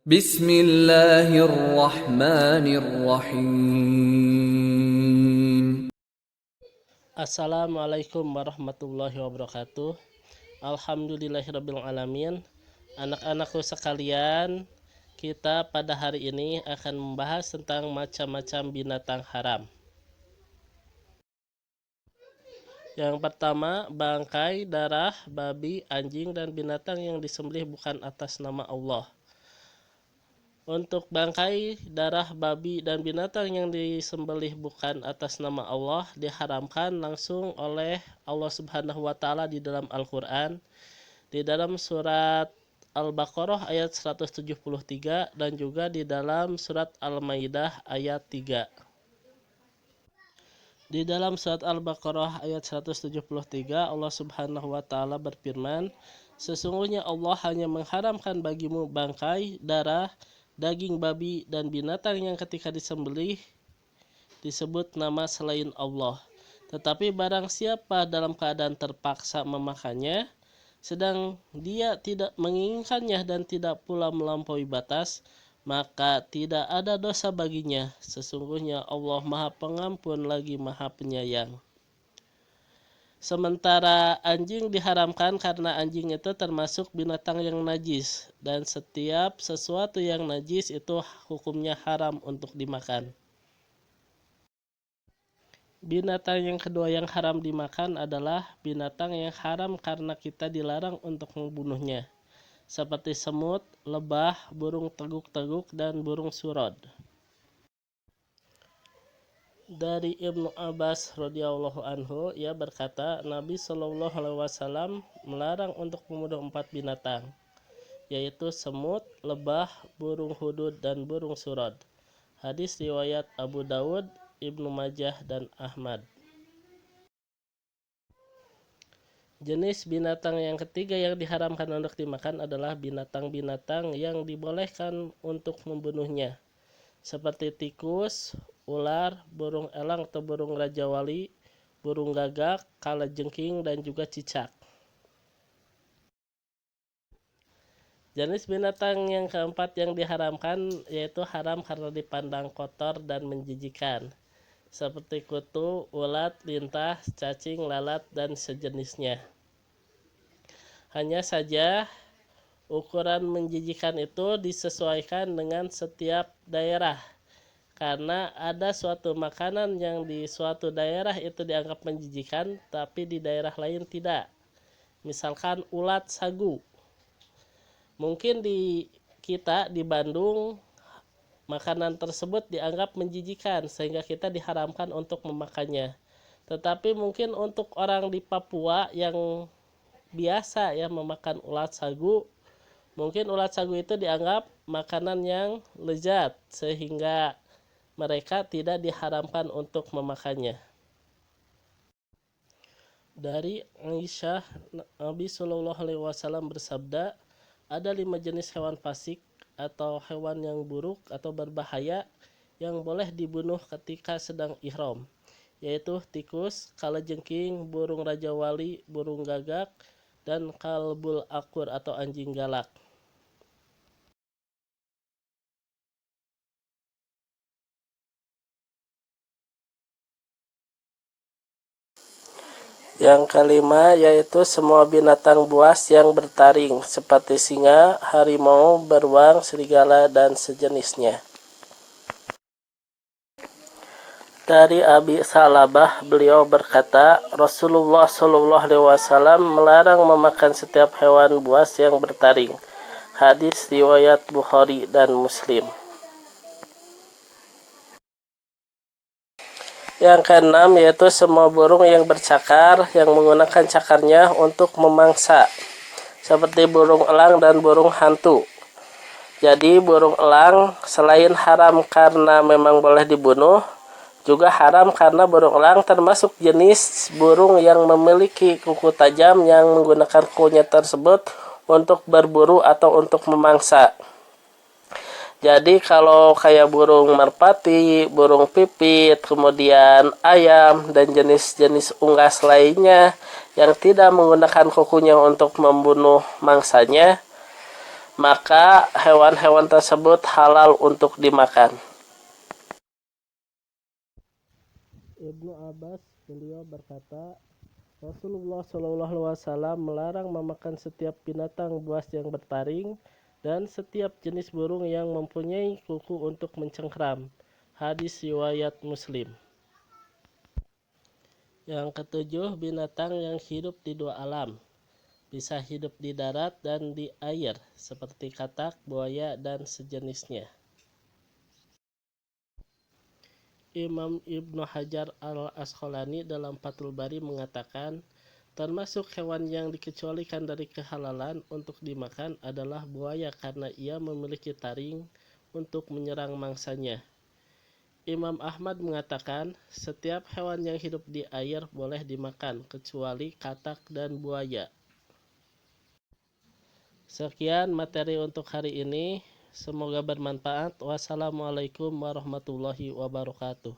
Bismillahirrahmanirrahim. Assalamualaikum warahmatullahi wabarakatuh. Alhamdulillahirabbil alamin. Anak-anakku sekalian, kita pada hari ini akan membahas tentang macam-macam binatang haram. Yang pertama, bangkai, darah, babi, anjing, dan binatang yang disembelih bukan atas nama Allah. Untuk bangkai, darah, babi, dan binatang yang disembelih bukan atas nama Allah diharamkan langsung oleh Allah Subhanahu wa Ta'ala di dalam Al-Quran, di dalam surat Al-Baqarah ayat 173 dan juga di dalam surat Al-Maidah ayat 3. Di dalam surat Al-Baqarah ayat 173 Allah Subhanahu wa Ta'ala berfirman, "Sesungguhnya Allah hanya mengharamkan bagimu bangkai, darah, daging babi, dan binatang yang ketika disembelih disebut nama selain Allah. Tetapi barang siapa dalam keadaan terpaksa memakannya, sedang dia tidak menginginkannya dan tidak pula melampaui batas, maka tidak ada dosa baginya. Sesungguhnya Allah Maha Pengampun lagi Maha Penyayang." Sementara anjing diharamkan karena anjing itu termasuk binatang yang najis, dan setiap sesuatu yang najis itu hukumnya haram untuk dimakan. Binatang yang kedua yang haram dimakan adalah binatang yang haram karena kita dilarang untuk membunuhnya, seperti semut, lebah, burung teguk-teguk, dan burung surod. Dari Ibnu Abbas radhiyallahu anhu, ia berkata, Nabi Shallallahu alaihi wasallam melarang untuk membunuh 4 binatang, yaitu semut, lebah, burung hudud, dan burung surod. Hadis riwayat Abu Dawud, Ibnu Majah, dan Ahmad. Jenis binatang yang ketiga yang diharamkan untuk dimakan adalah binatang-binatang yang dibolehkan untuk membunuhnya, seperti tikus, ular, burung elang atau burung raja wali, burung gagak, kalajengking, dan juga cicak. Jenis binatang yang keempat yang diharamkan yaitu haram karena dipandang kotor dan menjijikan, seperti kutu, ulat, lintah, cacing, lalat, dan sejenisnya. Hanya saja ukuran menjijikan itu disesuaikan dengan setiap daerah, karena ada suatu makanan yang di suatu daerah itu dianggap menjijikan, tapi di daerah lain tidak. Misalkan ulat sagu. Mungkin di kita di Bandung makanan tersebut dianggap menjijikan sehingga kita diharamkan untuk memakannya. Tetapi mungkin untuk orang di Papua yang biasa ya memakan ulat sagu, mungkin ulat sagu itu dianggap makanan yang lezat sehingga mereka tidak diharamkan untuk memakannya. Dari Aisyah, Nabi Shallallahu alaihi wasallam bersabda, ada 5 jenis hewan fasik atau hewan yang buruk atau berbahaya yang boleh dibunuh ketika sedang ihram, yaitu tikus, kalajengking, burung raja wali, burung gagak, dan kalbul akur atau anjing galak. Yang kelima yaitu semua binatang buas yang bertaring seperti singa, harimau, beruang, serigala, dan sejenisnya. Dari Abi Salabah, beliau berkata, Rasulullah Shallallahu alaihi wasallam melarang memakan setiap hewan buas yang bertaring. Hadis riwayat Bukhari dan Muslim. Yang keenam yaitu semua burung yang bercakar yang menggunakan cakarnya untuk memangsa, seperti burung elang dan burung hantu. Jadi burung elang selain haram karena memang boleh dibunuh, juga haram karena burung elang termasuk jenis burung yang memiliki kuku tajam yang menggunakan kukunya tersebut untuk berburu atau untuk memangsa. Jadi kalau kayak burung merpati, burung pipit, kemudian ayam, dan jenis-jenis unggas lainnya yang tidak menggunakan kukunya untuk membunuh mangsanya, maka hewan-hewan tersebut halal untuk dimakan. Ibnu Abbas beliau berkata, Rasulullah SAW melarang memakan setiap binatang buas yang bertaring dan setiap jenis burung yang mempunyai kuku untuk mencengkram. Hadis riwayat Muslim. Yang ketujuh, binatang yang hidup di dua alam. Bisa hidup di darat dan di air, seperti katak, buaya, dan sejenisnya. Imam Ibnu Hajar al-Asqalani dalam Fathul Bari mengatakan, termasuk hewan yang dikecualikan dari kehalalan untuk dimakan adalah buaya karena ia memiliki taring untuk menyerang mangsanya. Imam Ahmad mengatakan, setiap hewan yang hidup di air boleh dimakan, kecuali katak dan buaya. Sekian materi untuk hari ini. Semoga bermanfaat. Wassalamualaikum warahmatullahi wabarakatuh.